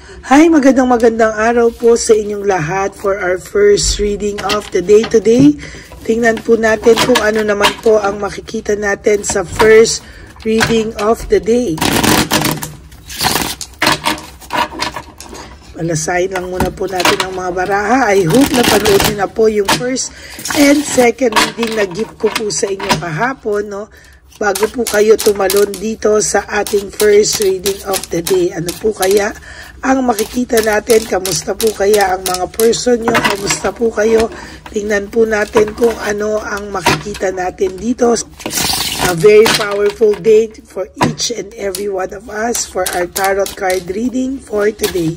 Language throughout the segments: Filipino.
Hi, magandang araw po sa inyong lahat for our first reading of the day today. Tingnan po natin kung ano naman po ang makikita natin sa first reading of the day. Malasayin lang muna po natin ang mga baraha. I hope na panood niyo na po yung first and second reading na gift ko po sa inyo kahapon, no? Bago po kayo tumalon dito sa ating first reading of the day. Ano po kaya ang makikita natin? Kamusta po kaya ang mga person nyo? Kamusta po kayo? Tingnan po natin kung ano ang makikita natin dito. A very powerful day for each and every one of us for our tarot card reading for today.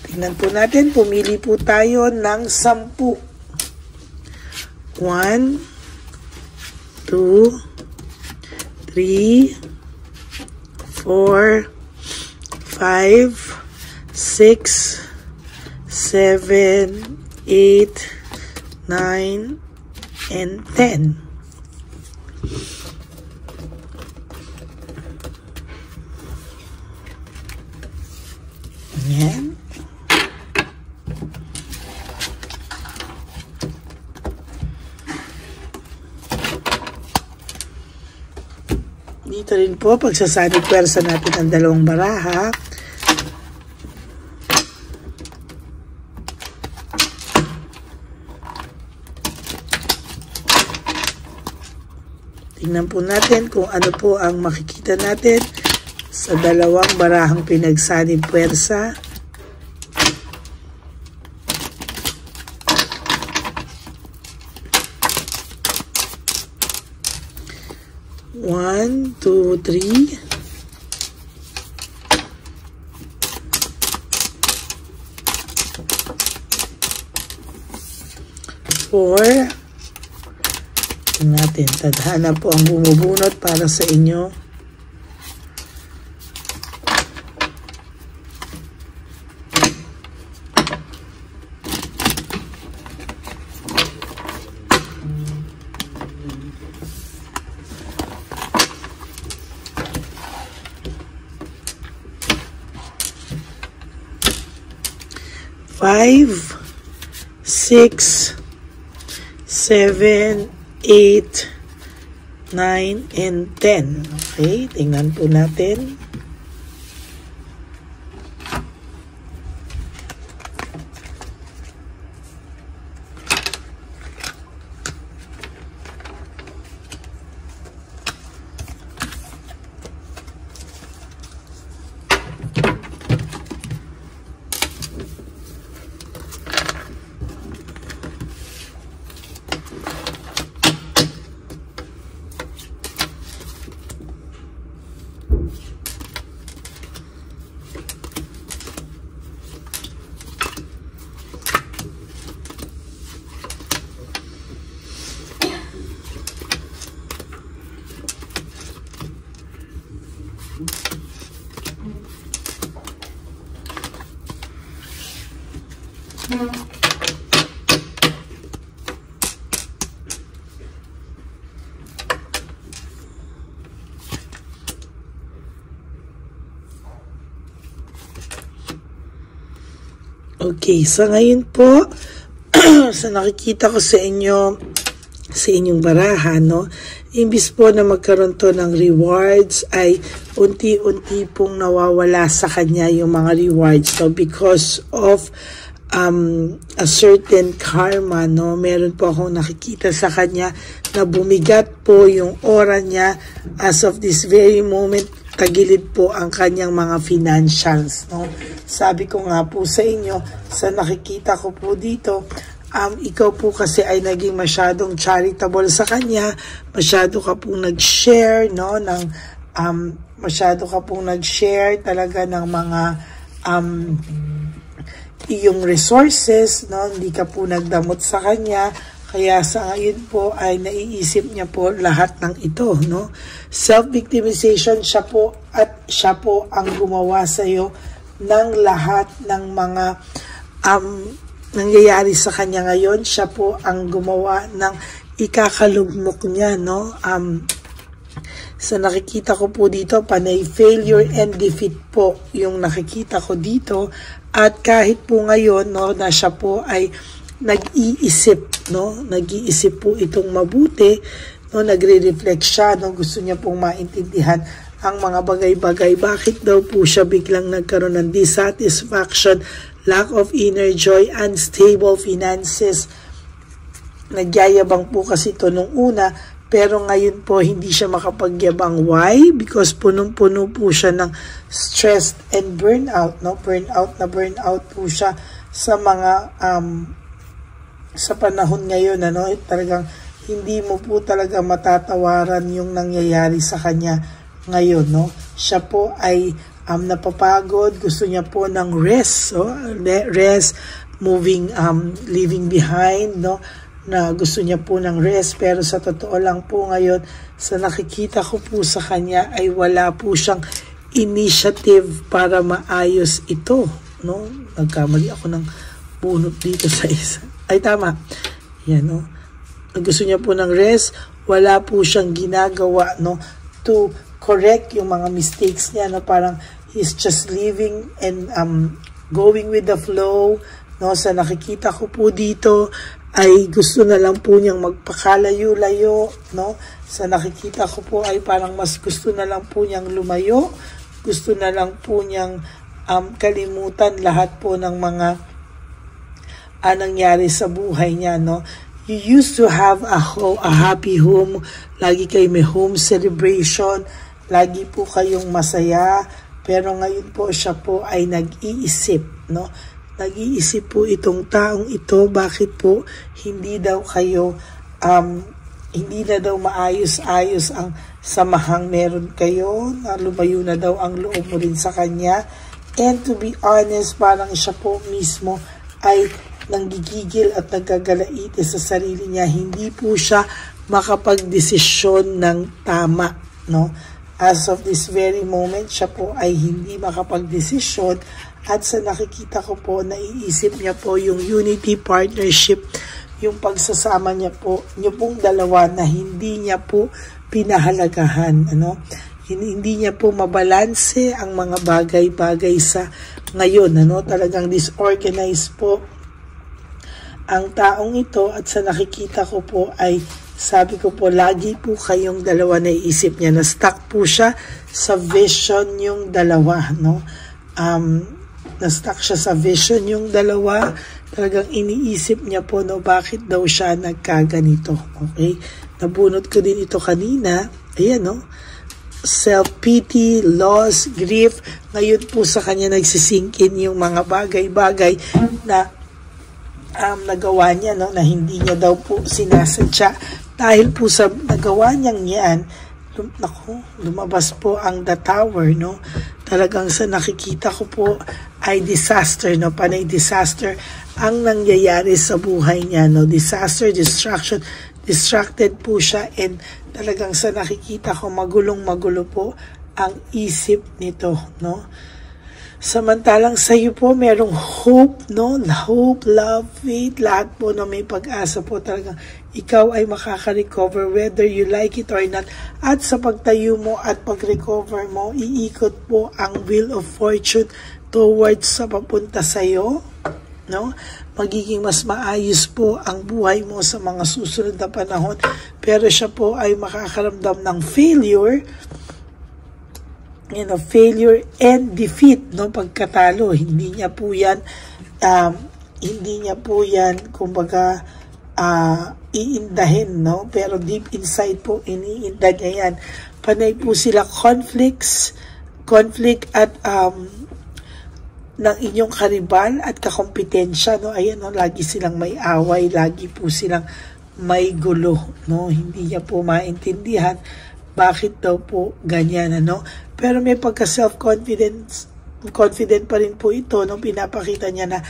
Tingnan po natin. Pumili po tayo ng 10. 1, 2, 3, 4, 5, 6, 7, 8, 9, and 10. Ayan. Dito rin po, pagsasanib pwersa natin ang dalawang baraha. Tingnan po natin kung ano po ang makikita natin sa dalawang barahang pinagsanib pwersa. One, two, three. 4. Natin, tadhana po ang bumubunot para sa inyo. 5, 6, 7, 8, 9, and 10. Okay, tingnan po natin. Okay, so ngayon po, sa nakikita ko sa inyo, sa inyong baraha, no? Imbis po na magkaroon to ng rewards, ay unti-unti pong nawawala sa kanya yung mga rewards. So, because of a certain karma, no? Meron po akong nakikita sa kanya na bumigat po yung aura niya as of this very moment. Tagilid po ang kanyang mga financials, no? Sabi ko nga po sa inyo, sa nakikita ko po dito, ikaw po kasi ay naging masyadong charitable sa kanya, masyado ka pong nag-share, no, ng masyado ka pong nag-share talaga ng mga iyong resources, no, hindi ka po nagdamot sa kanya. Kaya sa ngayon po ay naiisip niya po lahat ng ito, no? Self-victimization siya po, at siya po ang gumawa sa iyo ng lahat ng mga nangyayari sa kanya ngayon. Siya po ang gumawa ng ikakalugmok niya, no? Sa nakikita ko po dito, panay failure and defeat po yung nakikita ko dito. At kahit po ngayon, no, na siya po ay nag-iisip, no, nag-iisip po itong mabuti, no, nagre-reflect siya, no, gusto niya pong maintindihan ang mga bagay-bagay. Bakit daw po siya biglang nagkaroon ng dissatisfaction, lack of inner joy, unstable finances? Nagyayabang po kasi ito nung una, pero ngayon po hindi siya makapagyabang. Why? Because punong-puno po siya ng stress and burnout, no? Burnout po siya sa mga sa panahon ngayon, ano? Talagang hindi mo po talaga matatawaran yung nangyayari sa kanya ngayon, no? Siya po ay napapagod, gusto niya po ng rest, so rest, moving, leaving behind, no? Na gusto niya po ng rest, pero sa totoo lang po ngayon, sa nakikita ko po sa kanya ay wala po siyang initiative para maayos ito, no? Nagkamali ako ng bunot dito sa isa. Ay, tama. Yan, no? Gusto niya po ng rest, wala po siyang ginagawa, no? To correct yung mga mistakes niya, no? Parang he's just living and going with the flow, no? Sa nakikita ko po dito, ay gusto na lang po niyang magpakalayo-layo, no? Sa nakikita ko po ay parang mas gusto na lang po niyang lumayo, gusto na lang po niyang kalimutan lahat po ng mga nangyari sa buhay niya, no? You used to have a happy home, lagi kayo may home celebration, lagi po kayong masaya, pero ngayon po siya po ay nag-iisip, no? Nag-iisip po itong taong ito, bakit po hindi daw kayo, hindi na daw maayos-ayos ang samahang meron kayo, na lumayo na daw ang loob mo rin sa kanya. And to be honest, parang siya po mismo ay nanggigigil at nagkagalaite sa sarili niya. Hindi po siya makapagdesisyon ng tama, no? As of this very moment, siya po ay hindi makapagdesisyon. At sa nakikita ko po, naiisip niya po yung unity partnership, yung pagsasama niya po, niyo pong dalawa na hindi niya po pinahalagahan, ano? Hindi niya po mabalanse ang mga bagay-bagay sa ngayon, ano? Talagang disorganized po ang taong ito, at sa nakikita ko po ay sabi ko po, lagi po kayong dalawa naiisip niya, na stuck po siya sa vision yung dalawa, no? Na-stuck siya sa vision yung dalawa. Talagang iniisip niya po, no, bakit daw siya nagkaganito. Okay? Nabunot ko din ito kanina. Ayan, no? Self-pity, loss, grief. Ngayon po sa kanya nagsisinkin yung mga bagay-bagay na nagawa niya, no, na hindi niya daw po sinasadya. Dahil po sa nagawa niyang yan, lumabas po ang The Tower, no? Talagang sa nakikita ko po ay disaster, no? Panay disaster ang nangyayari sa buhay niya, no? Disaster, distraction, distracted po siya, and talagang sa nakikita ko magulong-magulo po ang isip nito, no? Samantalang sa iyo po merong hope, no? Hope, love, faith, lahat po na may pag-asa po. Talagang ikaw ay makaka-recover whether you like it or not. At sa pagtayo mo at pag-recover mo, iikot po ang wheel of fortune towards sa papunta sa iyo, no? Magiging mas maayos po ang buhay mo sa mga susunod na panahon. Pero siya po ay makakaramdam ng failure, failure and defeat, no? Pagkatalo, hindi niya po yan, kumbaga, iindahin, no? Pero deep inside po, iniinda niya yan. Panay po sila conflict at ng inyong karibal at kakompetensya, no? Ayan, no? Lagi silang may away, lagi po silang may gulo, no? Hindi niya po maintindihan bakit daw po ganyan, ano? Pero may pagka confident pa rin po ito, no? Pinapakita niya na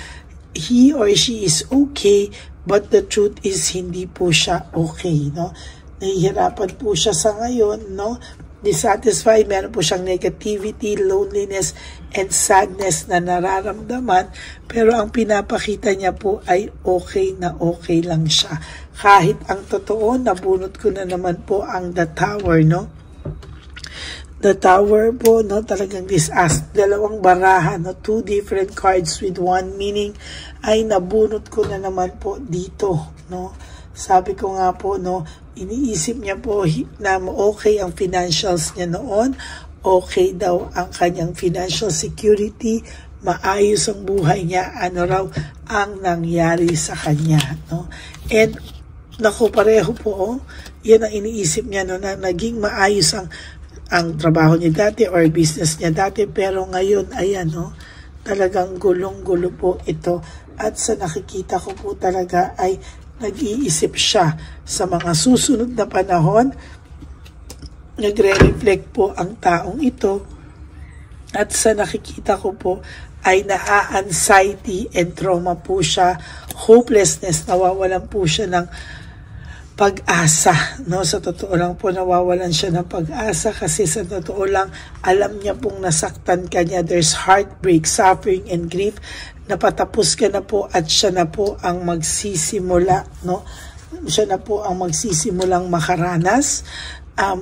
he or she is okay, but the truth is hindi po siya okay, no? Nahihirapan po siya sa ngayon, no? Dissatisfied, meron po siyang negativity, loneliness, and sadness na nararamdaman, pero ang pinapakita niya po ay okay na okay lang siya. Kahit ang totoo, nabunot ko na naman po ang The Tower, no? The Tower po, no, talagang dalawang baraha, no, 2 different cards with one meaning, ay nabunot ko na naman po dito, no. Sabi ko nga po, no, iniisip niya po na okay ang financials niya noon, okay daw ang kanyang financial security, maayos ang buhay niya, ano raw ang nangyari sa kanya, no. And naku, pareho po, oh, yan ang iniisip niya, no, na naging maayos ang trabaho niya dati or business niya dati, pero ngayon, ayan, no, talagang gulong-gulo po ito. At sa nakikita ko po talaga ay nag-iisip siya sa mga susunod na panahon. Nagre-reflect po ang taong ito. At sa nakikita ko po ay na-anxiety and trauma po siya, hopelessness, nawawalan po siya ng pag-asa, no? Sa totoo lang po, nawawalan siya ng pag-asa kasi sa totoo lang, alam niya pong nasaktan ka niya. There's heartbreak, suffering, and grief. Napatapos ka na po at siya na po ang magsisimula, no? Siya na po ang magsisimulang makaranas.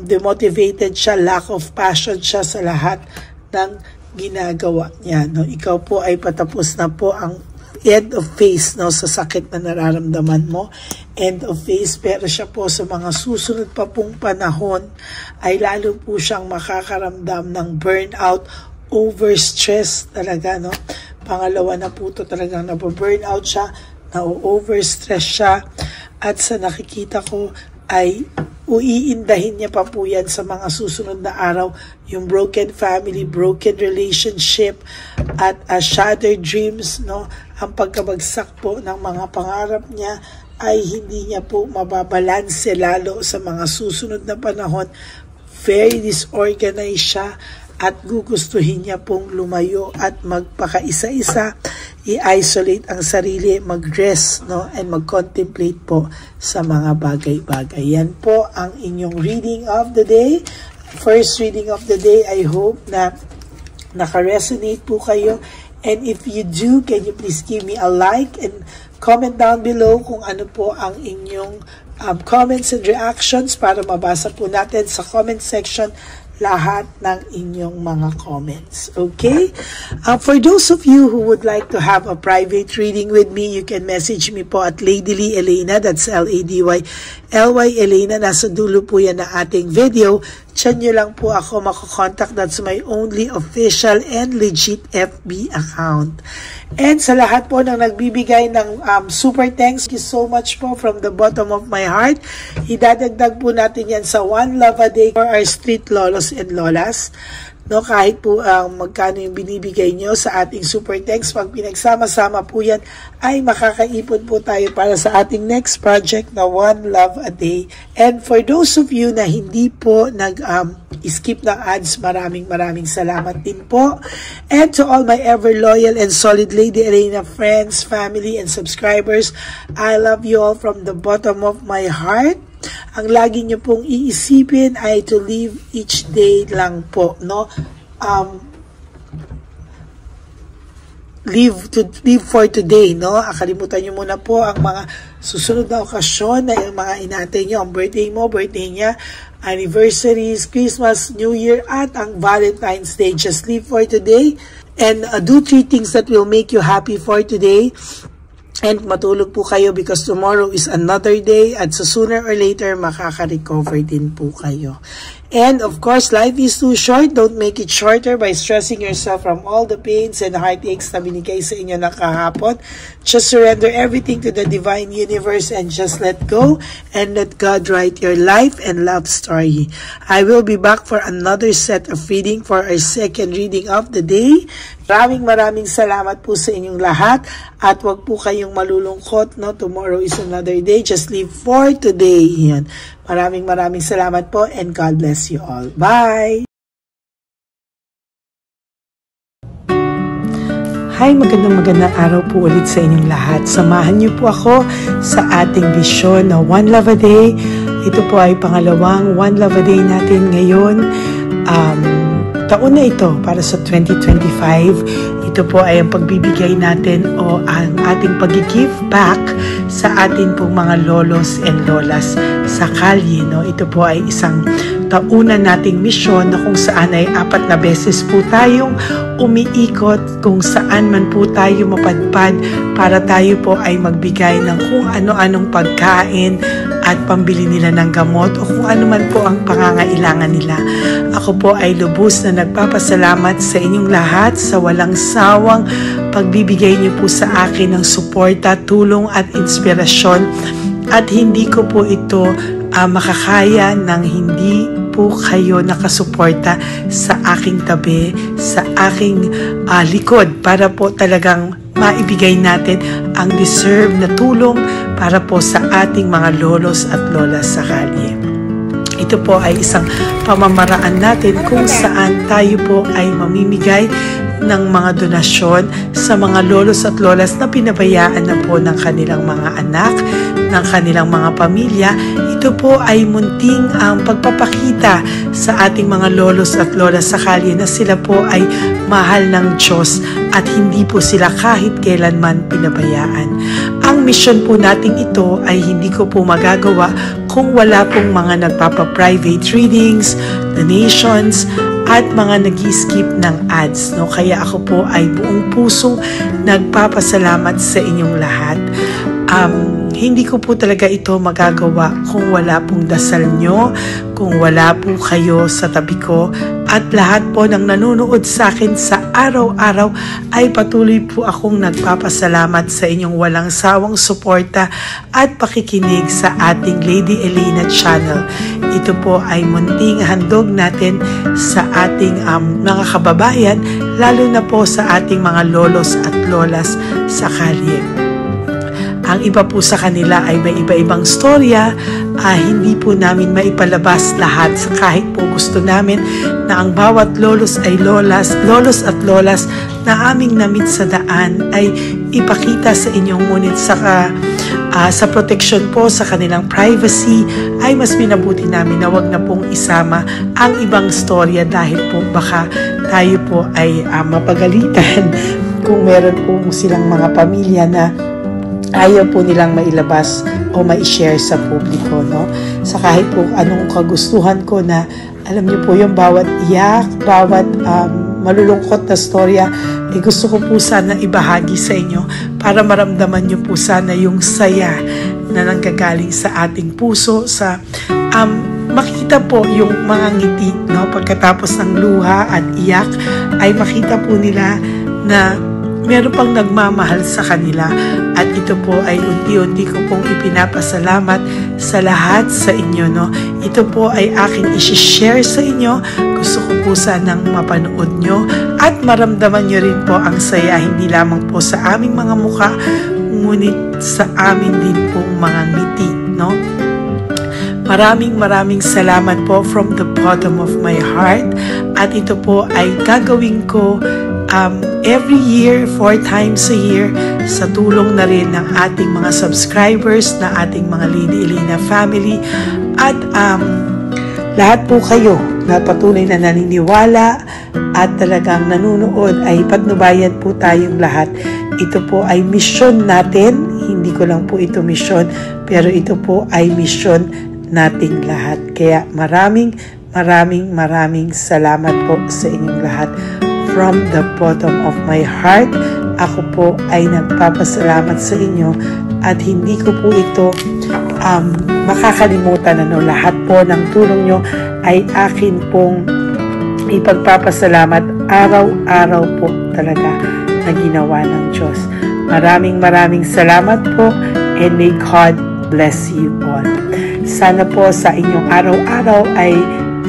Demotivated siya, lack of passion siya sa lahat ng ginagawa niya, no? Ikaw po ay patapos na po ang end of phase, no, sa sakit na nararamdaman mo. End of phase, pero siya po sa mga susunod pa pong panahon ay lalo po siyang makakaramdam ng burnout, overstress talaga, no. Pangalawa na po ito, talagang napo-burnout siya, na-overstress siya, at sa nakikita ko ay uiindahin niya pa po yan sa mga susunod na araw, yung broken family, broken relationship, at shattered dreams, no. Ang pagkabagsak po ng mga pangarap niya ay hindi niya po mababalanse lalo sa mga susunod na panahon. Very disorganized siya at gugustuhin niya pong lumayo at magpakaisa-isa, i-isolate ang sarili, mag-rest, no, and mag-contemplate po sa mga bagay-bagay. Yan po ang inyong reading of the day. First reading of the day. I hope na naka-resonate po kayo. And if you do, can you please give me a like and comment down below kung ano po ang inyong comments and reactions para mabasa po natin sa comment section lahat ng inyong mga comments. Okay? For those of you who would like to have a private reading with me, you can message me po at Ladyly Elena. That's L-A-D-Y-L-Y Elena. Nasa dulo po yan na ating video. Diyan nyo lang po ako makakontakt. That's my only official and legit FB account. And sa lahat po ng nagbibigay ng super thanks, thank you so much po from the bottom of my heart. Idadagdag po natin yan sa One Love a Day for our street lolos and lolas. No, kahit po magkano yung binibigay nyo sa ating super thanks, pag pinagsama-sama po yan, ay makakaipon po tayo para sa ating next project na One Love a Day. And for those of you na hindi po nag-skip ng ads, maraming salamat din po. And to all my ever loyal and solid Lady Elena friends, family, and subscribers, I love you all from the bottom of my heart. Ang lagi nyo pong iisipin ay to live each day lang po, no? Live for today, no? Kalimutan nyo muna po ang mga susunod na okasyon na yung mga inatay nyo, ang birthday mo, birthday niya, anniversaries, Christmas, New Year, at ang Valentine's Day. Just live for today and do 3 things that will make you happy for today. And matulog po kayo because tomorrow is another day at so sooner or later makaka-recover din po kayo. And of course, life is too short. Don't make it shorter by stressing yourself from all the pains and heartaches na binigay sa inyo na kahapon. Just surrender everything to the divine universe and just let go and let God write your life and love story. I will be back for another set of reading for our second reading of the day. Maraming salamat po sa inyong lahat at wag po kayong malulungkot, no? Tomorrow is another day. Just live for today. Yan. Maraming salamat po and God bless you all. Bye! Hi, magandang araw po ulit sa inyong lahat. Samahan niyo po ako sa ating vision na One Love a Day. Ito po ay pangalawang One Love a Day natin ngayon. Taon na ito para sa 2025. Ito po ay ang pagbibigay natin o ang ating pag-give back sa atin pong mga lolos and lolas sa kalye, no? Ito po ay isang taunan nating misyon na kung saan ay 4 na beses po tayong umiikot kung saan man po tayo mapadpad para tayo po ay magbigay ng kung ano-anong pagkain at pambili nila ng gamot o kung ano man po ang pangangailangan nila. Ako po ay lubos na nagpapasalamat sa inyong lahat sa walang sawang pagbibigay niyo po sa akin ng suporta, tulong at inspirasyon, at hindi ko po ito makakaya ng hindi po kayo nakasuporta sa aking tabi, sa aking likod para po talagang maibigay natin ang deserve na tulong para po sa ating mga lolos at lolas sa kalye. Ito po ay isang pamamaraan natin kung saan tayo po ay mamimigay ng mga donasyon sa mga lolos at lolas na pinabayaan na po ng kanilang mga anak, ng kanilang mga pamilya. Ito po ay munting ang pagpapakita sa ating mga lolos at lolas sa kalye na sila po ay mahal ng Diyos at hindi po sila kahit kailanman pinabayaan. Ang mission po nating ito ay hindi ko po magagawa kung wala pong mga nagpapa-private readings, donations, at mga nag-skip ng ads. No? Kaya ako po ay buong pusong nagpapasalamat sa inyong lahat. Hindi ko po talaga ito magagawa kung wala pong dasal nyo, kung wala po kayo sa tabi ko, at lahat po ng nanonood sa akin sa araw-araw ay patuloy po akong nagpapasalamat sa inyong walang sawang suporta at pakikinig sa ating Lady Elena channel. Ito po ay munting handog natin sa ating mga kababayan, lalo na po sa ating mga lolos at lolas sa kalye. Ang iba po sa kanila ay may iba-ibang storya, hindi po namin maipalabas lahat kahit po gusto namin na ang bawat lolos at lolas na aming namit sa daan ay ipakita sa inyong, ngunit sa protection po sa kanilang privacy ay mas minabuti namin na wag na pong isama ang ibang storya dahil po baka tayo po ay mapagalitan kung meron po silang mga pamilya na ayaw po nilang mailabas o ma-share sa publiko, no? Sa kahit po anong kagustuhan ko na, alam niyo po yung bawat iyak, bawat malulungkot na storya, gusto ko po sana ibahagi sa inyo para maramdaman niyo po sana yung saya na nanggagaling sa ating puso, sa makita po yung mga ngiti, no? Pagkatapos ng luha at iyak ay makita po nila na meron pang nagmamahal sa kanila, at ito po ay unti-unti ko pong ipinapasalamat sa lahat sa inyo, no? Ito po ay aking isi-share sa inyo. Gusto ko po sanang mapanood nyo at maramdaman nyo rin po ang saya, hindi lamang po sa aming mga mukha, ngunit sa amin din pong mga ngiti, no? Maraming salamat po from the bottom of my heart, at ito po ay gagawin ko every year, 4 times a year, sa tulong na rin ng ating mga subscribers, na ating mga Lady Elena family, at lahat po kayo na patuloy na naniniwala at talagang nanunood, ay patnubayan po tayong lahat. Ito po ay mission natin, hindi ko lang po ito mission, pero ito po ay mission nating lahat. Kaya maraming salamat po sa inyong lahat. From the bottom of my heart, ako po ay nagpapasalamat sa inyo, at hindi ko po ito makakalimutan. Lahat po ng tulong nyo ay akin pong ipagpapasalamat araw-araw po talaga na ginawa ng Diyos. Maraming salamat po, and may God bless you all. Sana po sa inyong araw-araw ay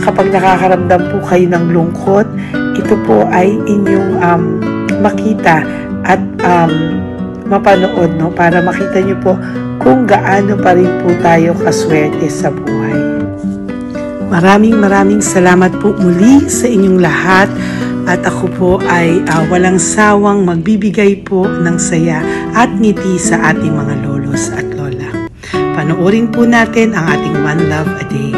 kapag nakakaramdam po kayo ng lungkot, ito po ay inyong makita at mapanood, no? Para makita nyo po kung gaano pa rin po tayo kaswerte sa buhay. Maraming salamat po muli sa inyong lahat, at ako po ay walang sawang magbibigay po ng saya at ngiti sa ating mga lolos at lola. Panoorin po natin ang ating One Love a Day.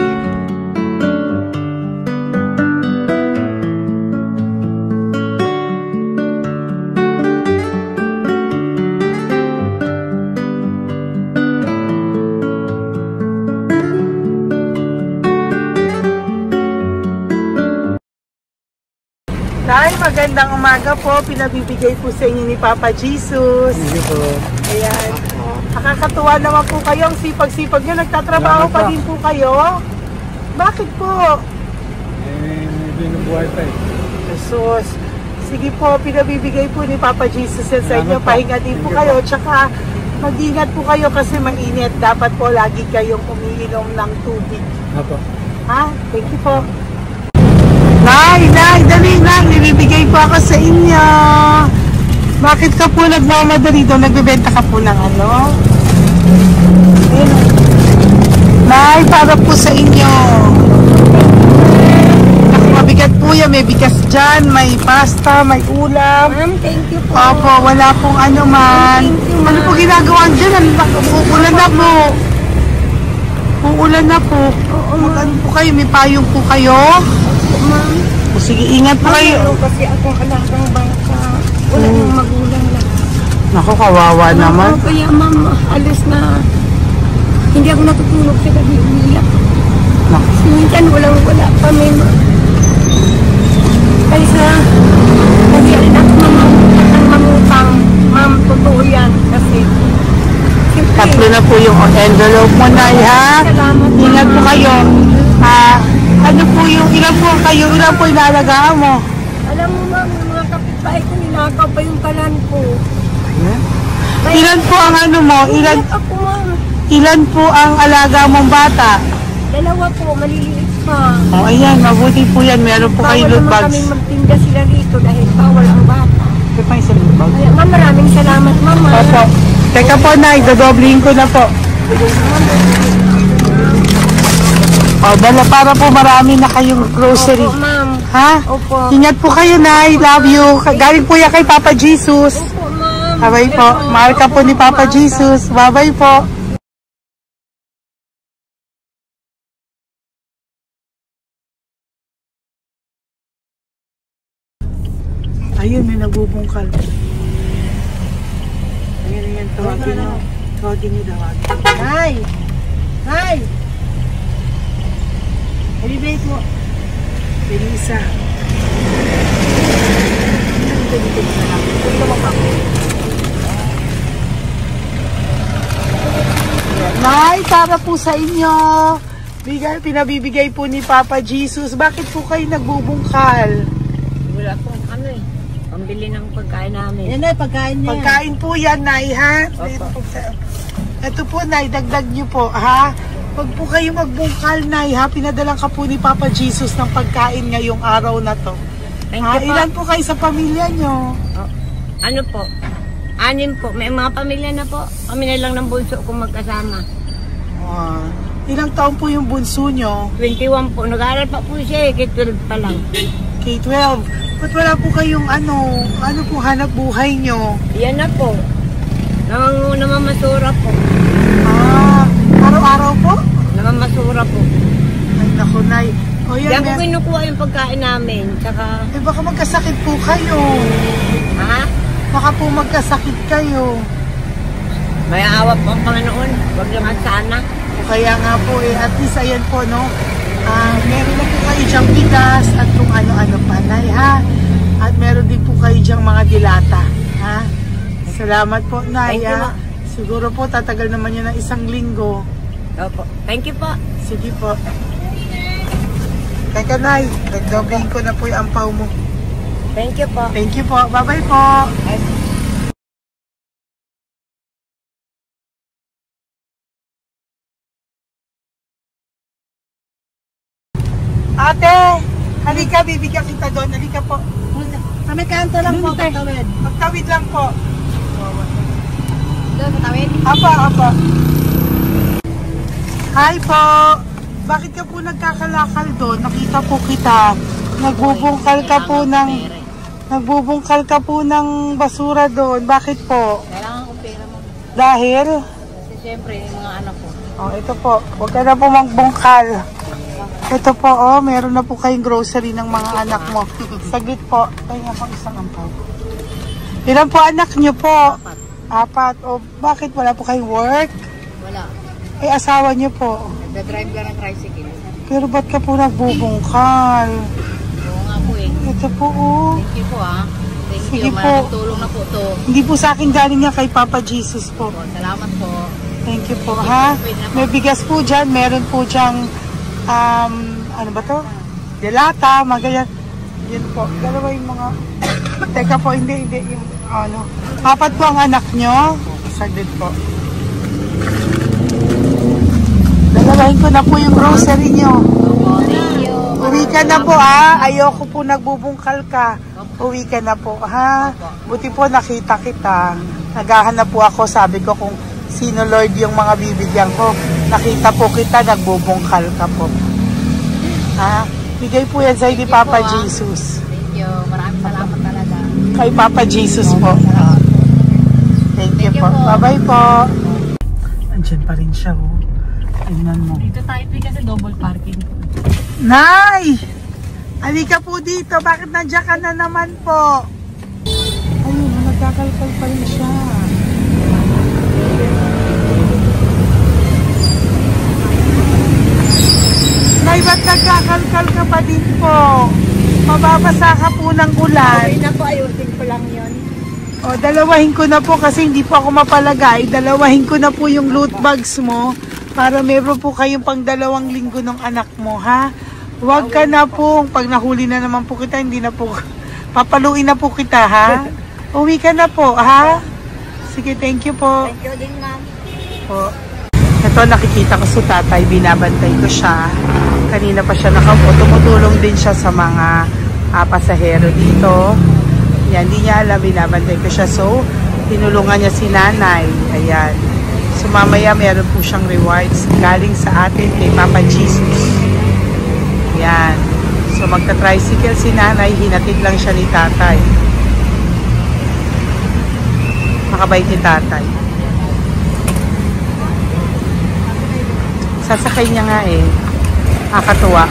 Nay, magandang umaga po. Pinabibigay po sa inyo ni Papa Jesus. Hindi po. Ayan. Nakakatuwa naman po kayo. Ang sipag-sipag nyo. Nagtatrabaho pa din po kayo. Bakit po? Binubuhay pa eh. Jesus. Sige po, pinabibigay po ni Papa Jesus yan sa inyo. Pahinga din po kayo. Tsaka mag-ingat po kayo kasi mainit. Dapat po lagi kayong umiinom ng tubig. Apo. Ha? Thank you po. Nay, dali na. Nibibigay po ako sa inyo. Bakit ka po nagmamadali doon? Nagbebenta ka po ng ano? Ayun. Nay, para po sa inyo. Mabigat po yan. May bigas dyan, may pasta, may ulam. Ma'am, thank you po. Opo, wala pong ano man. Ano po ginagawa dyan? Uulan na po. Uulan na po. Mag-ano po kayo? May payong po kayo? Ma'am. O sige, ingat po kayo. Kasi akong anak ng bangka. Wala nang magulang na. Naku, kawawa naman. Kaya ma'am, alis na. Hindi ako natutulog sa gabi. Umiyak. Minsan wala kami. Kaysa, kasi anak mamutang. Ma'am, totoo yan. Kasi, Tatlo na po yung envelope mo, Nay, ha? salamat. Ingat po kayo. Ano po yung, ilan po kayo, ilan po inalagaan mo? Alam mo ma'am, yung mga kapitbahay ko, ninakaw pa yung kalan ko. Ilan po ang ano mo? Ilan ako ma'am? Ilan po ang alaga mong bata? Dalawa po, maliliit pa. O, ayan, mabuti po yan. Meron po kayo loot Bawal naman bags. kami magtinda sila rito dahil bawal ang bata. Ito pa yung sa loot bag. Kaya ma'am, maraming salamat ma'am. Opo. Teka po, Nay, dodoblihin ko na po. O, dala para po marami na kayong grocery. Opo ma'am. Ha? Opo. Ingat po kayo, Nay. Love you. Galing po yan kay Papa Jesus. Opo ma'am. Bye-bye po. Mahal ka po ni Papa Jesus. Bye-bye po. Ayun, may nagbubungkal. Ayan, tawagin niyo. Tawagin niyo, tawagin. Hi! Hi! Ibibigay po. Belisa. Nay, para po sa inyo. Pinabibigay po ni Papa Jesus. Bakit po kayo nagbubungkal? Wala pong ano eh. Pambili ng pagkain namin. Yan na, pagkain niya. Pagkain po yan, Nay, ha? Ito po, Nay, dagdag niyo po, ha? Pag po kayo magbungkal, Nay, ha? Pinadalang ka po ni Papa Jesus ng pagkain ngayong araw na to. Thank Ha? you po. Ilan po kayo sa pamilya nyo? Ano po? 6 po. May mga pamilya na po. Kami na lang ng bunso kung magkasama. Ilang taon po yung bunso nyo? 21 po. Nag-aaral pa po siya eh. K-12 pa lang. K-12. Ba't wala po kayong ano po hanap buhay nyo? Yan na po. Namamasura po. Araw-araw po? Namamasura po. Ay, naku, Nay. O yan, Diyan po kinukuha yung pagkain namin. Tsaka, baka magkasakit po kayo. ha? Baka po magkasakit kayo. May awa po ang Panginoon. Huwag naman sana. O kaya nga po at least ayan po, no? Meron na po kayo dyang bigas at kung ano-ano pa, Nay, ha? At meron din po kayo dyang mga dilata, ha? Salamat po, Nay, Thank you, ha? Ma. Siguro po, tatagal naman yun ng 1 linggo. Opo. Thank you po. Sige po. Teka, Nay, nagdobling ko na po yung ampaw mo. Thank you po. Thank you po. Bye-bye po. Ate, halika, bibigyan kita doon. Halika po. Kami kanto lang po. Magtawid. Magtawid lang po. Doon, patawid. Apa. Hi po. Bakit ka po nagkakalakal doon? Nakita po kita. Nagbubungkal ka po ng basura doon. Bakit po? Kailangan ko pera mo. Dahil? Kasi siyempre, yung mga anak ko. Oh, ito po. Huwag ka na po magbungkal. Ito po, oh, meron na po kayong grocery ng mga anak mo. Saglit po. Kaya ako isang ampaw. Ilan po anak nyo po? 4. O, bakit wala po kayong work? Wala. Ay, asawa nyo po. Nagda-drive ka ng tricycle. Pero ba't ka po nagbubungkal? Oo nga po eh. Ito Ito po, oh. Thank you po Thank Sige you. po. Maraming tulong na po to. Hindi po sa akin galing nga kay Papa Jesus po. Salamat po. Thank you po, ha? May bigas po dyan. Meron po dyang, ano ba to? Delata, magayan. Yun po. Dalawa yung mga... Teka po, hindi. Yung, ano. Apat po ang anak nyo. Saglit po. Dalawahin ko na po yung grocery nyo. Uwi ka na po, ha? Ayoko po nagbubungkal ka. Uwi ka na po, ha? Buti po nakita kita. Naghahanap po ako, sabi ko kung sino Lord yung mga bibigyan ko. Nakita po kita, nagbubungkal ka po. Ha? Bigay po yan sa'yo ni Papa Jesus. Thank you. Maraming salamat talaga. Kay Papa Jesus po. Thank you po. Bye-bye po. Andyan pa rin siya, oh. Tingnan mo. Dito tayo kasi double parking. Nay! Halika po dito. Bakit nandiyan ka na naman po? Ayun, nagkakalkal pa rin siya. Nay, ba't nagkakalkal ka pa din po? Mababasa ka po ng ulan. Okay na po, ayusin ko lang yun. O, dalawahin ko na po kasi hindi po ako mapalagay. Dalawahin ko na po yung loot bags mo para meron po kayong pang 2 linggo ng anak mo, ha? Huwag ka na po. Pag nahuli na naman po kita, hindi na po. Papaluin na po kita, ha? Uwi ka na po, ha? Sige, thank you po. Thank you din, ma'am. Po. Ito, nakikita ko si tatay. Binabantay ko siya. Kanina pa siya nakaupo. Tumutulong din siya sa mga pasahero dito. Yan, hindi niya alam. Binabantay ko siya. So, tinulungan niya si nanay. Ayan. So, mamaya meron po siyang rewards galing sa atin kay Papa Jesus. Yan. So, magta-tricycle si nanay. Hinatid lang siya ni tatay. Makabait ni tatay. Sasakay niya nga eh. Nakakatuwa.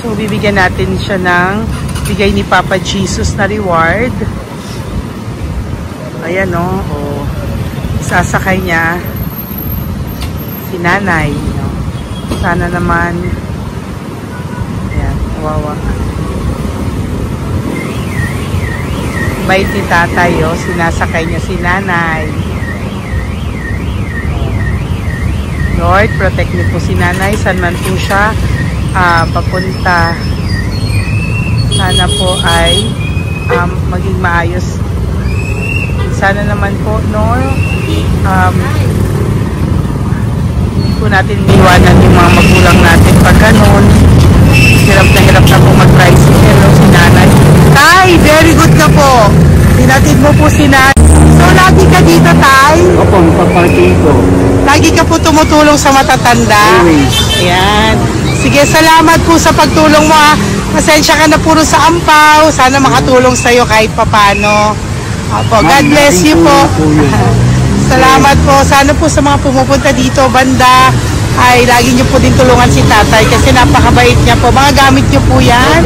So, bibigyan natin siya ng bigay ni Papa Jesus na reward. Ayan, no? O, sasakay niya si nanay. No? Sana naman ayan, kawawa. Bait ni tatay, oh. Sinasakay niya si nanay. Lord, protect niyo po si nanay. Saan man po siya papunta. Sana po ay maging maayos. Sana naman po, no? Hindi po natin iwanan yung mga magulang natin pag ganun. Hirap na po mag-tricycle, no? Si nanay. Tay, very good ka po. Tinatid mo po si nanay. So, lagi ka dito, tay? Opo, paparking ko. Lagi ka po tumutulong sa matatanda. Always. Ayan. Sige, salamat po sa pagtulong mo, ha. Pasensya ka na puro sa ampaw. Sana makatulong sa'yo kahit papano. Opo, God bless you po. Salamat po. Sana po sa mga pumupunta dito, banda, ay lagi niyo po din tulungan si tatay kasi napakabait niya po. Mga gamit niyo po yan.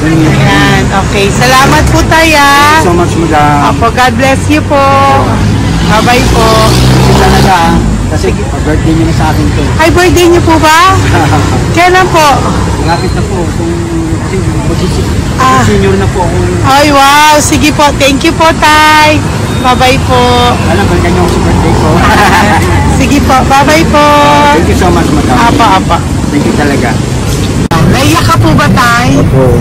Ayan, okay. Salamat po tayo. Thank you so much, madam. Opo, God bless you po. Bye-bye po. Talaga, kasi birthday niyo na sa akin to. Ay, birthday niyo po ba? Kailan po? Malapit na po. Kung senior na po ako. Ay, wow. Sige po. Thank you po, tay. Bye-bye po. Alam, balikan niyo ako sa birthday ko. Sige po. Bye-bye po. Thank you so much, madam. Apa. Thank you talaga. Naiyak ka po ba, tay? Opo.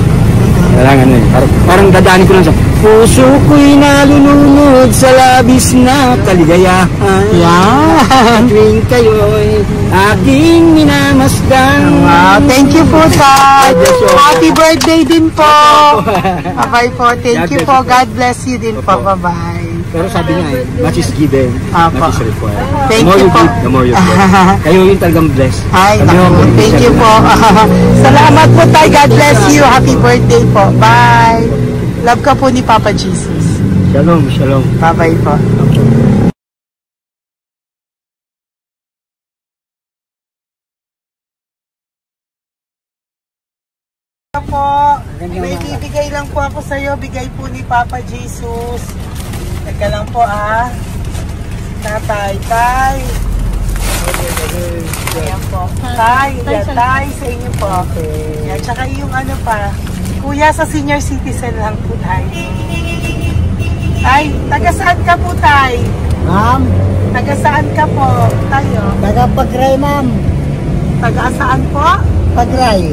Kailangan eh. Parang dadaanin ko lang sa puso ko'y nalulunod sa labis na kaligayahan. Yan. Tuwing kayo'y aking minamasdan. Wow. Thank you po, tay. Happy birthday din po. Bye-bye po. Thank you po. God bless you din po. Bye-bye. Pero sabi nga eh, much is given, Apa. much is required. Thank The more you you po. give, the more you get. Kayo yung talagang blessed. Ay, Kami naku. yung Thank you po. Salamat po, tay. God bless you. Happy birthday po. Bye. Love ka po ni Papa Jesus. Shalom, shalom. Bye-bye po. Po, may bibigay lang po ako sa iyo, bigay po ni Papa Jesus. Teka lang po, Tatay, tay. Ayan po. Tay, sa inyo po. Ayan, tsaka yung ano pa, Kuya, sa senior citizen lang po tayo. Tay, taga saan ka po, Tay? Ma'am, Taga saan ka po, tayo? taga Pagray, ma'am. Taga saan po? Pagray.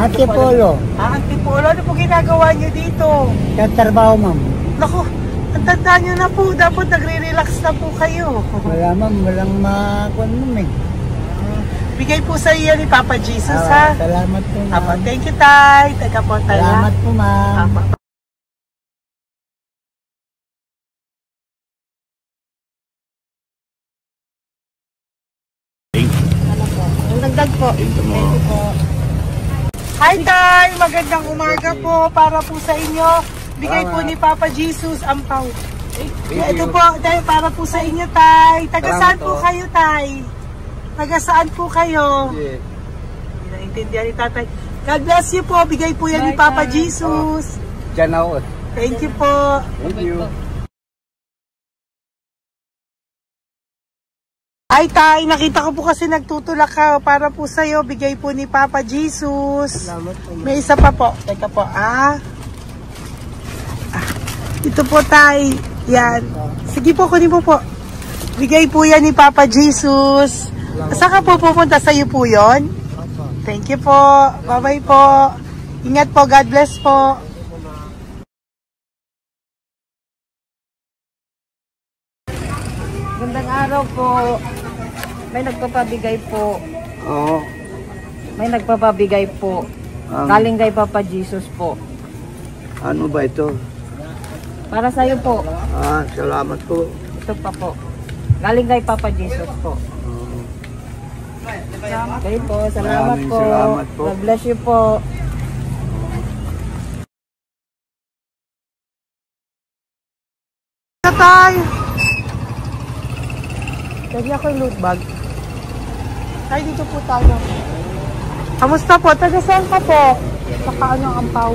Antipolo. Antipolo. Ano po ginagawa niyo dito? Katrabaho, ma'am. Naku, ang tanda niyo na po. Dapat nagre-relax na po kayo. Wala, ma'am. Walang makuan, ma'am eh. Bigay po sa iyo ni Papa Jesus, ha? Salamat po, ma'am. Apo, thank you, Tay. Taga po, Tay. Salamat po, ma'am. Apo. Ang dagdag po. Thank you po. Hi, Tay! Magandang umaga po para po sa inyo. Bigay po ni Papa Jesus ang pau. Ito po, Tay, para po sa inyo, Tay. Taga saan po kayo, Tay? Taga saan po kayo? Hindi naintindihan ni Tatay. God bless you po. Bigay po yan ni Papa Jesus. Diyan ako. Thank you po. Thank you. Ay, Tay, nakita ko po kasi nagtutulak ka para po sa'yo. Bigay po ni Papa Jesus. Salamat po. May isa pa po. Teka po, ito po, Tay. Yan. Sige po, kunin po po. Bigay po yan ni Papa Jesus. Saan ka po pupunta? Sa'yo po yun? Thank you po. Bye-bye po. Ingat po. God bless po. Gandang araw po. May nagpapabigay po. Oo. May nagpapabigay po. Galing kay Papa Jesus po. Ano ba ito? Para sa'yo po. Salamat po. Ito pa po. Galing kay Papa Jesus po. Okay po. Salamat Maraming po. salamat po. God bless you po. Tay! Lagi ako yung loot bag. Tay, dito po tayo. Kamusta po? Taga saan ka po? Saka ano ang ampaw?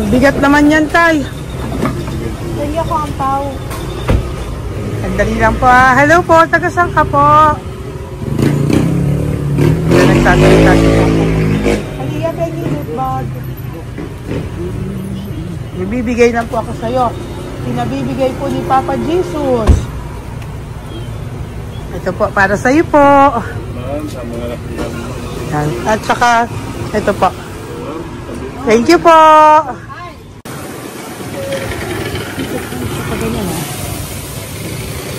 Bigat naman yan, Tay. Lagi ako ampaw. Sandali lang po. Hello po, taga saan ka po? Nagsasalita siya. Halika, Peggy, loot bag. Ibibigay lang po ako sa'yo. Pinabibigay po ni Papa Jesus. Ito po, para sa'yo po. Yan. At saka, ito po. Thank you po.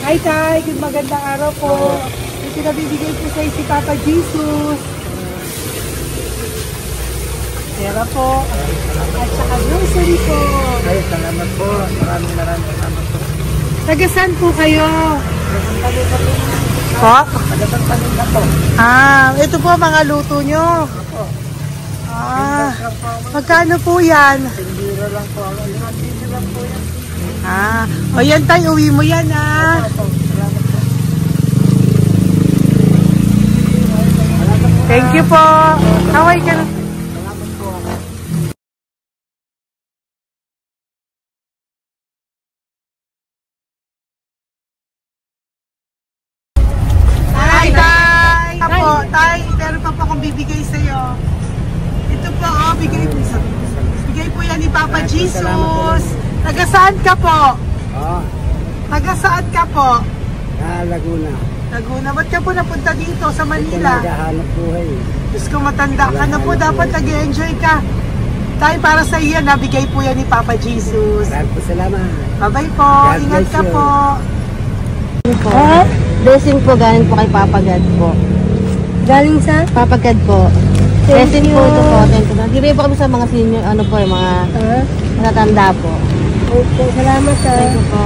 Hi, Tay. Good magandang araw po. Ito nabibigay po sa'yo si Papa Jesus. Pera po. At saka grocery po. Ay, salamat po. Maraming salamat po. Taga saan po kayo? Po? Taga-Paninda po. Ito po mga luto nyo. Magkano po yan? Biro lang po. Biro lang po yan. O yan tayo, uwi mo yan Thank you po. Kaway ka na. Tay, meron pa po akong bibigay sa'yo. Ito po, bigay po yan ni Papa Jesus. Taga saan ka po? Taga saan ka po? Laguna. Laguna. Ba't ka po napunta dito sa Manila? Naghahanap buhay. Diyos ko, matanda ka na po. Dapat nag-enjoy ka. Tay, para sa iyo, nabigay po yan ni Papa Jesus. Maraming po salamat. Bye-bye po. God Ingat bless ka you. po. Blessing po galing po kay Papa God po. Galing sa? Papa God po. Blessing po ito po. Thank you. Nagdiray po kami sa mga senior, ano po, yung mga matatanda po. Okay, salamat sir. Thank you po.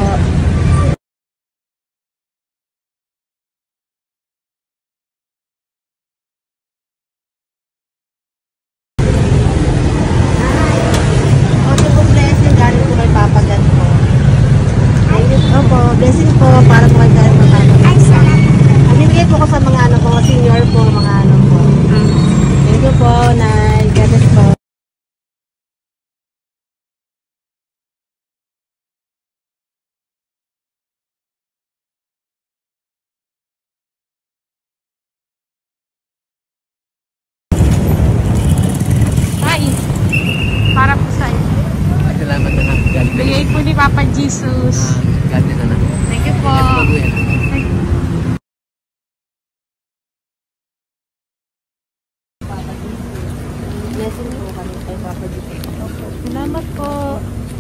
Jesus. God bless na. Thank you po. Blessing po kami kay Papa Dito. Salamat po.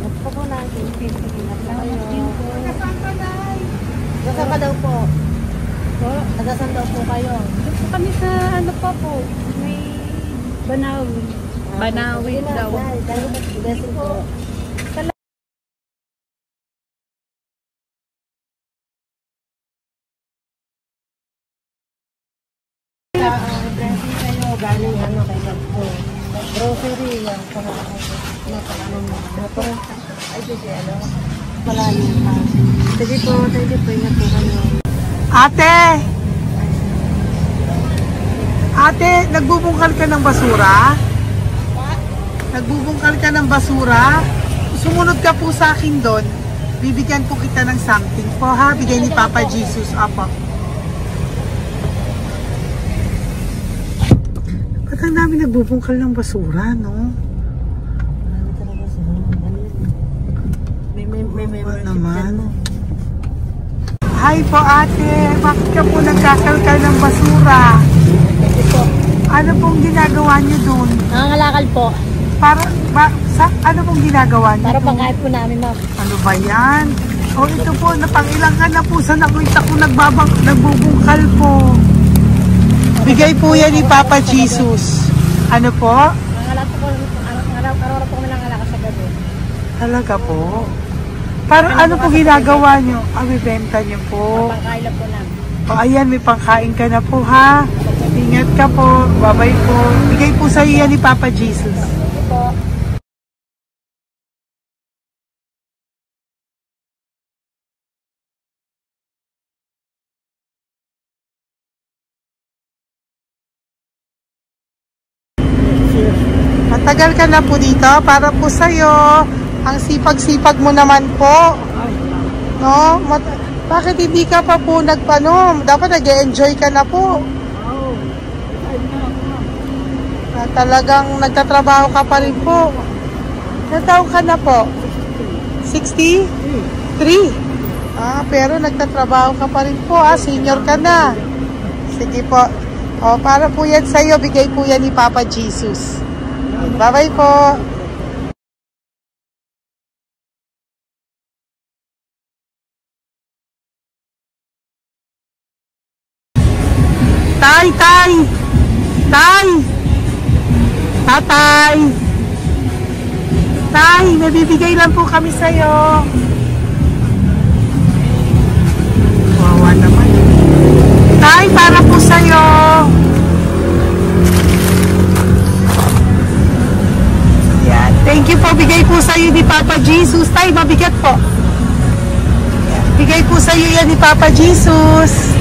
Opo po natin. Pinag na kayo. Nasaan ka daw po? Nasaan daw po kayo? Dito kami sa ano pa po. May Banawi. Banawi daw. Blessing po. Blessing kayo. Galing ano kay God po. Grocery yan. Ano mo. Ay, sige, ano. Malalim pa. Sige po, thank you po. Ingat po kayo. Ate, nagbubungkal ka ng basura? Nagbubungkal ka ng basura? Sumunod ka po sa akin doon. Bibigyan po kita ng something po ha. Bigay ni Papa Jesus. Apo. Ba't ang dami nagbubungkal ng basura, no? Marami talaga sila. May naman. Hi po ate. Bakit ka po nagkakalkal ng basura? Ano pong ginagawa niyo doon? Nangangalakal po. Ano pong ginagawa niyo? Para doon? pangkait po namin, ma'am. Ano ba yan? O ito po, napangilang ka na po sa nakita ko nagbubungkal po. Bigay po yan ni Papa Jesus. Ano po? Nangangalakal po araw-araw po kami nangangalakal sa gabi. Talaga po? Para ano po ginagawa niyo? Bibenta niyo po. Pangkain lang po namin. O ayan, may pangkain ka na po ha. Ingat ka po. Bye-bye po. Bigay po sa iyo yan ni Papa Jesus. Po. Matagal ka na po dito para po sa'yo. Ang sipag-sipag mo naman po. No? Bakit hindi ka pa po nagpano? Dapat nag-e-enjoy ka na po. Talagang nagtatrabaho ka pa rin po. Ilang taon ka na po? 63? Pero nagtatrabaho ka pa rin po. Senior ka na. Sige po. Para po yan sa'yo. Bigay po yan ni Papa Jesus. Bye-bye po. Tay, may bibigay lang po kami sa'yo. Wawa naman. Tay, para po sa'yo. Yan. Thank you po. Bigay po sa'yo ni Papa Jesus. Tay, mabigat po. Bigay po sa'yo yan ni Papa Jesus.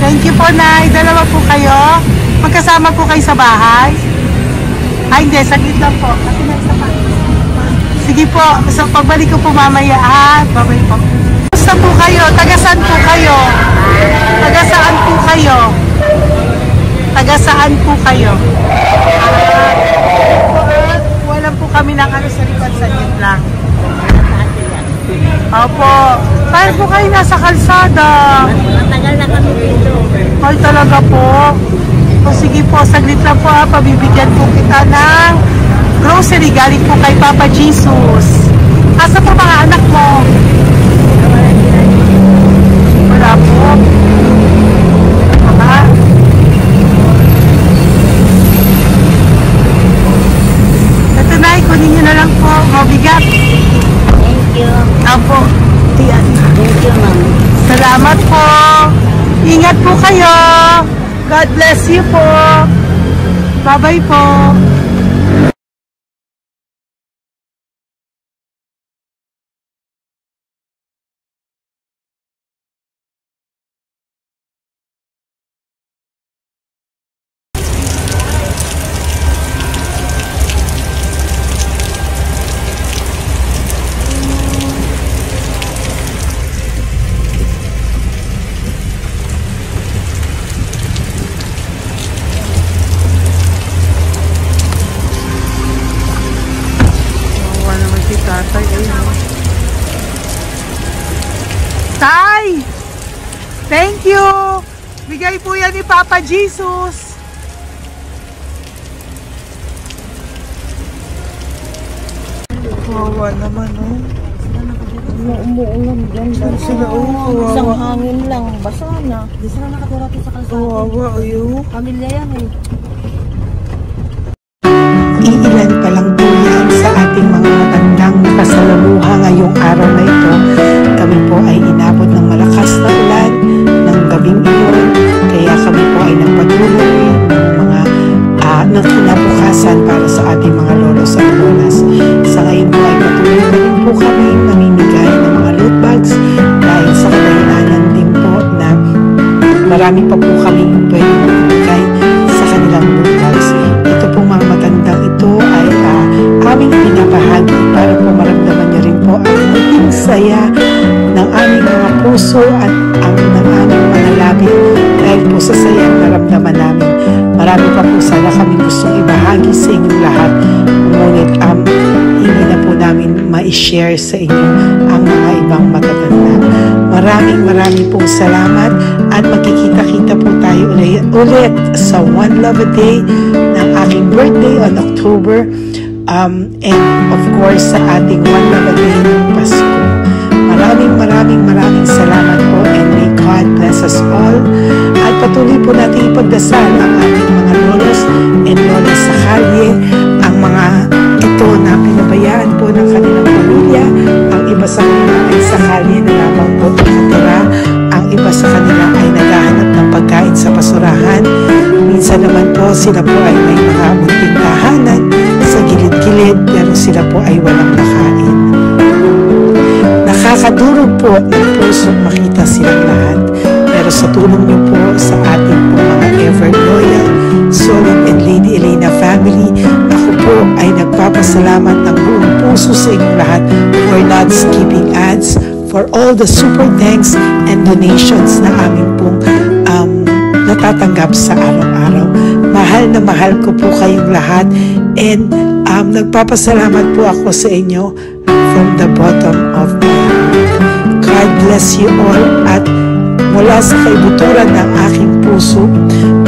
Thank you po, Nay. Dalawa po kayo. Magkasama po kayo sa bahay. Hindi. Saglit lang po. Kasi nasa bahay. Sige po. So, pagbalik ko po mamaya. Babay po. Basta po kayo? Tagasaan po kayo? Tagasaan po kayo? Tagasaan po kayo? Wala po kami ng ano sa likod. Saglit lang. Opo. Tayo po kayo nasa kalsada. Matagal na kami dito. Ay, talaga po. O sige po, saglit lang po pabibigyan po kita ng grocery galing po kay Papa Jesus. Asa po mga anak mo? Wala po. Ito na, kunin nyo na lang po. Mabigat. Thank you. Apo. Tiyan. Thank you, ma'am. Salamat po. Ingat po kayo. God bless you po. Bye-bye po. Thank you! Bigay po yan ni Papa Jesus. Kawawa naman, oh. Umuulan dyan. Sila, oh, Isang kawawa. hangin lang. Basa na. Di sila nakatira sa kalsada. Kawawa, ayo. Pamilya yan eh. Iilan pa lang po yan sa ating mga matandang nakasalamuha ngayong araw na ito. Kami po ay inabot ng malakas na ulan ng gabing iyon. Kaya kami po ay nagpatuloy ng mga ng kinabukasan para sa ating mga lolos at lolas. Sa ngayon po ay patuloy na rin po kami namimigay ng mga loot bags dahil sa kadahilanan din po na marami pa po kami pwede mamimigay sa kanilang loot bags. Ito po mga matandang ito ay aming pinapahagi para po maramdaman niyo rin po ang muling saya ng aming mga puso at ng aming mga labi dahil po sa saya ang naramdaman namin. Marami pa po sana kami gustong ibahagi sa inyong lahat, ngunit hindi na po namin ma-share sa inyo ang mga ibang matatanda. Maraming pong salamat at magkikita-kita po tayo ulit sa One Love a Day ng aking birthday on October and of course sa ating One Love a Day ng Pasko. Maraming salamat po and may God bless us all. At patuloy po natin ipagdasal ang ating mga lolos and lolas sa kalye, ang mga ito na pinabayaan po ng kanilang pamilya. Ang iba sa kanila ay sa kalye na lamang po nakatira. Ang iba sa kanila ay naghahanap ng pagkain sa basurahan. Minsan naman po sila po ay may mga munting tahanan sa gilid-gilid pero sila po ay walang nakain. Nakakadurog po ng puso makita silang lahat. Pero sa tulong niyo po sa ating po mga ever loyal Solon and Lady Elena family, ako po ay nagpapasalamat ng buong puso sa inyong lahat for not skipping ads, for all the super thanks and donations na aming pong natatanggap sa araw-araw. Mahal ko po kayong lahat and nagpapasalamat po ako sa inyo from the bottom of my heart. God bless you all at mula sa kaibuturan ng aking puso,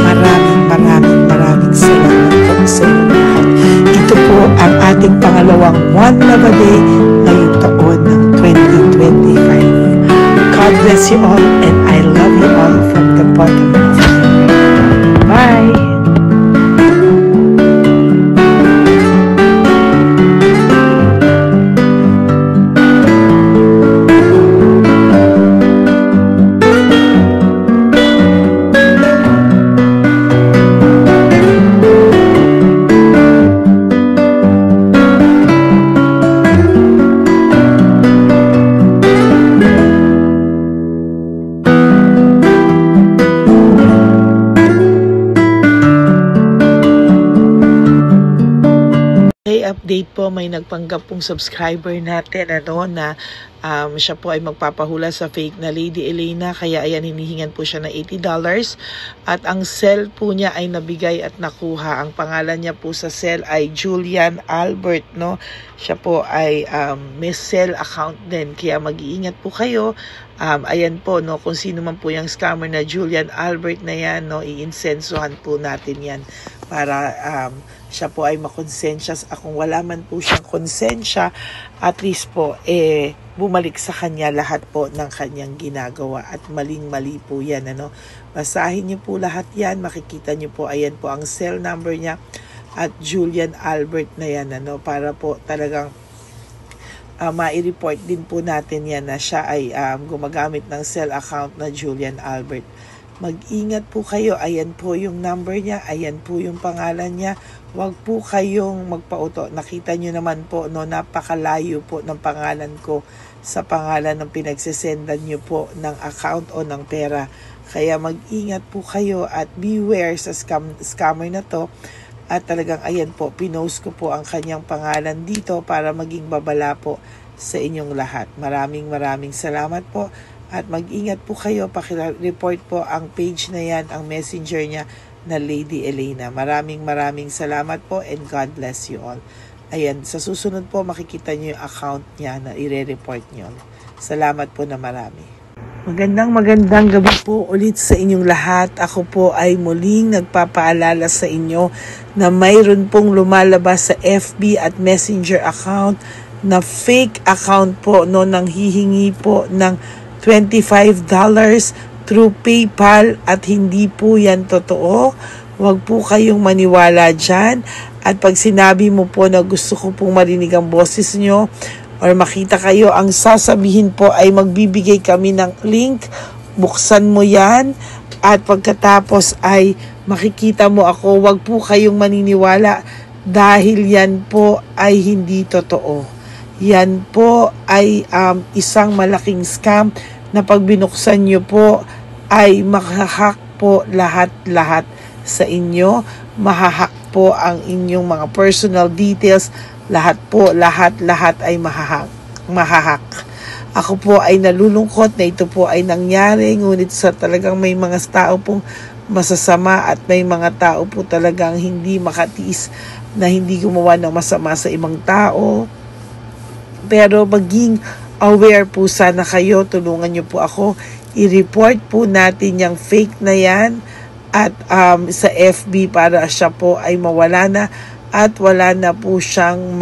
maraming salamat po sa inyo lahat. Ito po ang ating pangalawang One Love a Day ngayong taon ng 2025. God bless you all and I love you all from the bottom of my heart. Bye! Update po, may nagpanggap pong subscriber natin na siya po ay magpapahula sa fake na Lady Elena, kaya ayan hinihingan po siya ng $80 at ang cell po niya ay nabigay at nakuha. Ang pangalan niya po sa cell ay Julian Albert, no? Siya po ay may cell account din, kaya mag-iingat po kayo. Ayan po, no, kung sino man po yung scammer na Julian Albert na yan, no, iinsensuhan po natin yan para siya po ay makonsensya. Kung wala man po siyang konsensya, at least po bumalik sa kanya lahat po ng kanyang ginagawa at maling-mali po yan, ano. Basahin niyo po lahat yan, makikita niyo po, ayan po ang cell number niya at Julian Albert na yan, ano, para po talagang mai-report din po natin yan na siya ay gumagamit ng cell account na Julian Albert. Mag-ingat po kayo. Ayan po yung number niya. Ayan po yung pangalan niya. Huwag po kayong magpauto. Nakita nyo naman po, no, napakalayo po ng pangalan ko sa pangalan ng pinagsisendan nyo po ng account o ng pera. Kaya mag-ingat po kayo at beware sa scammer na to. At talagang ayan po, pinost ko po ang kanyang pangalan dito para maging babala po sa inyong lahat. Maraming salamat po. At mag-ingat po kayo, pakireport po ang page na yan, ang messenger niya na Lady Elena. Maraming salamat po and God bless you all. Ayan, sa susunod po makikita niyo yung account niya na i-report niyo. Salamat po na marami. Magandang gabi po ulit sa inyong lahat. Ako po ay muling nagpapaalala sa inyo na mayroon pong lumalabas sa FB at Messenger account na fake account po nang hihingi po ng $25 through PayPal at hindi po yan totoo. Huwag po kayong maniwala dyan. At pag sinabi mo po na gusto ko pong marinig ang boses nyo, or makita kayo, ang sasabihin po ay magbibigay kami ng link, buksan mo yan, at pagkatapos ay makikita mo ako. Huwag po kayong maniniwala dahil yan po ay hindi totoo. Yan po ay isang malaking scam na pag binuksan nyo po ay mahahack po lahat-lahat sa inyo. Mahahack po ang inyong mga personal details. Lahat ay mahahak. Ako po ay nalulungkot na ito po ay nangyari, ngunit sa talagang may mga tao pong masasama at may mga tao po talagang hindi makatiis na hindi gumawa ng masama sa ibang tao. Pero maging aware po sana kayo, tulungan niyo po ako, i-report po natin yung fake na yan at sa FB para siya po ay mawala na. At wala na po siyang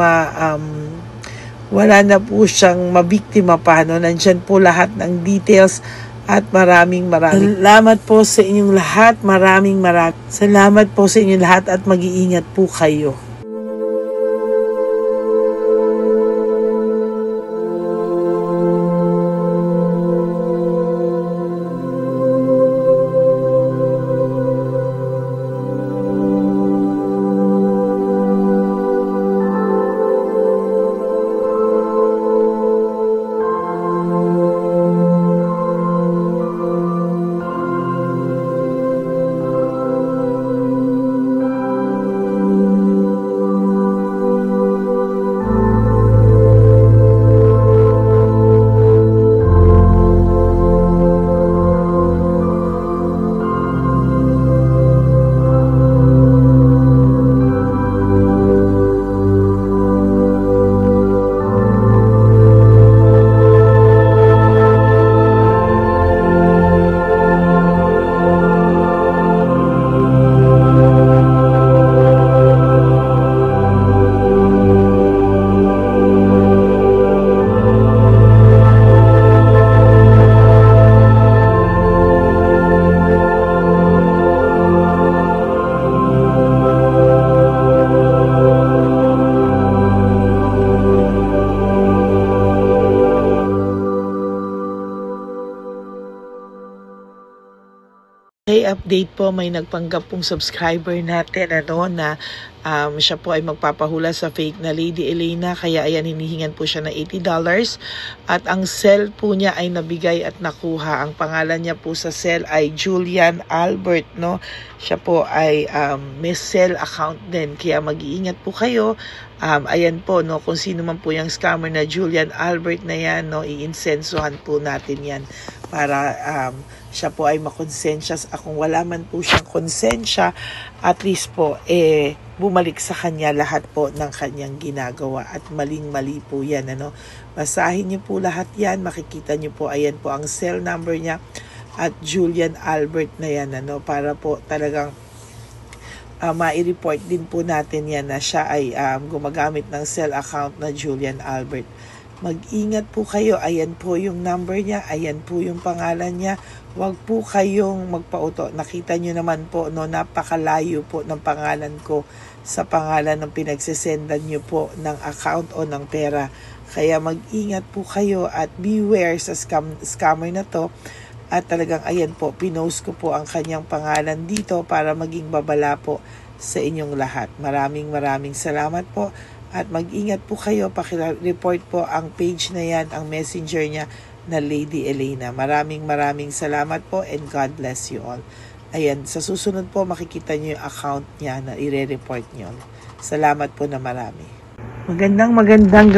mabiktima pa. Nandyan po lahat ng details at maraming salamat po sa inyong lahat. Maraming salamat po sa inyong lahat at mag-iingat po kayo. Okay, update po, may nagpanggap pong subscriber natin na siya po ay magpapahula sa fake na Lady Elena, kaya ayan, hinihingan po siya ng $80 at ang cell po niya ay nabigay at nakuha. Ang pangalan niya po sa cell ay Julian Albert, siya po ay may cell account din, kaya mag-iingat po kayo. Ayan po, kung sino man po yung scammer na Julian Albert na yan, iinsensuhan po natin yan para siya po ay makonsensya. Kung wala man po siyang konsensya, at least po bumalik sa kanya lahat po ng kanyang ginagawa at maling-mali po yan. Basahin niyo po lahat yan, makikita niyo po, ayan po ang cell number niya at Julian Albert na yan, para po talagang ma-report din po natin yan na siya ay gumagamit ng cell account na Julian Albert. Mag-ingat po kayo, ayan po yung number niya, ayan po yung pangalan niya. Huwag po kayong magpauto. Nakita nyo naman po, napakalayo po ng pangalan ko sa pangalan ng pinagsesendan nyo po ng account o ng pera. Kaya mag-ingat po kayo at beware sa scammer na to. At talagang ayan po, pinost ko po ang kanyang pangalan dito para maging babala po sa inyong lahat. Maraming salamat po. At mag-ingat po kayo, pakireport po ang page na yan, ang messenger niya na Lady Elena. Maraming salamat po and God bless you all. Ayan, sa susunod po makikita niyo yung account niya na ire-report niyo. Salamat po na marami. Magandang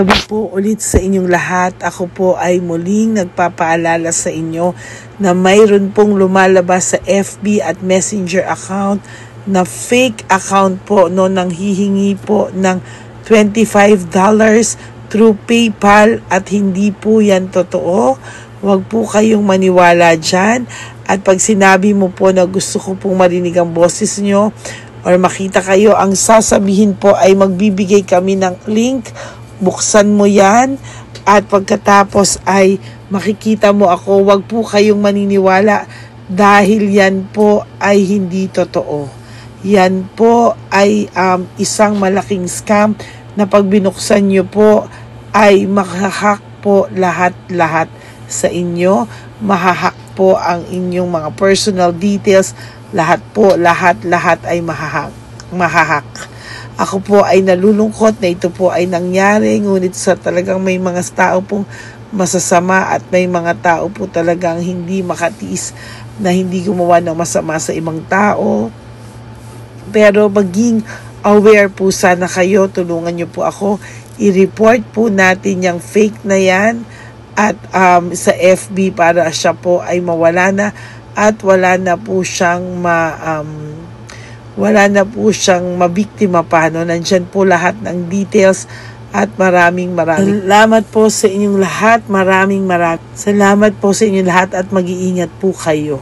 gabi po ulit sa inyong lahat. Ako po ay muling nagpapaalala sa inyo na mayroon pong lumalabas sa FB at Messenger account na fake account po nang hihingi po ng $25 through PayPal at hindi po yan totoo. Huwag po kayong maniwala dyan. At pag sinabi mo po na gusto ko pong marinig ang boses nyo or makita kayo, ang sasabihin po ay magbibigay kami ng link. Buksan mo yan at pagkatapos ay makikita mo ako. Huwag po kayong maniniwala dahil yan po ay hindi totoo. Yan po ay isang malaking scam na pag binuksan nyo po ay mahahack po lahat-lahat sa inyo. Mahahack po ang inyong mga personal details. Lahat ay mahahack. Ako po ay nalulungkot na ito po ay nangyari, ngunit sa talagang may mga tao pong masasama at may mga tao po talagang hindi makatiis na hindi gumawa ng masama sa ibang tao. Pero maging aware po sana kayo, tulungan niyo po ako, i-report po natin yung fake na yan at sa FB para siya po ay mawala na at wala na po siyang mabiktima pa. No? Nandyan po lahat ng details at maraming salamat po sa inyong lahat. Maraming salamat po sa inyong lahat at mag-iingat po kayo.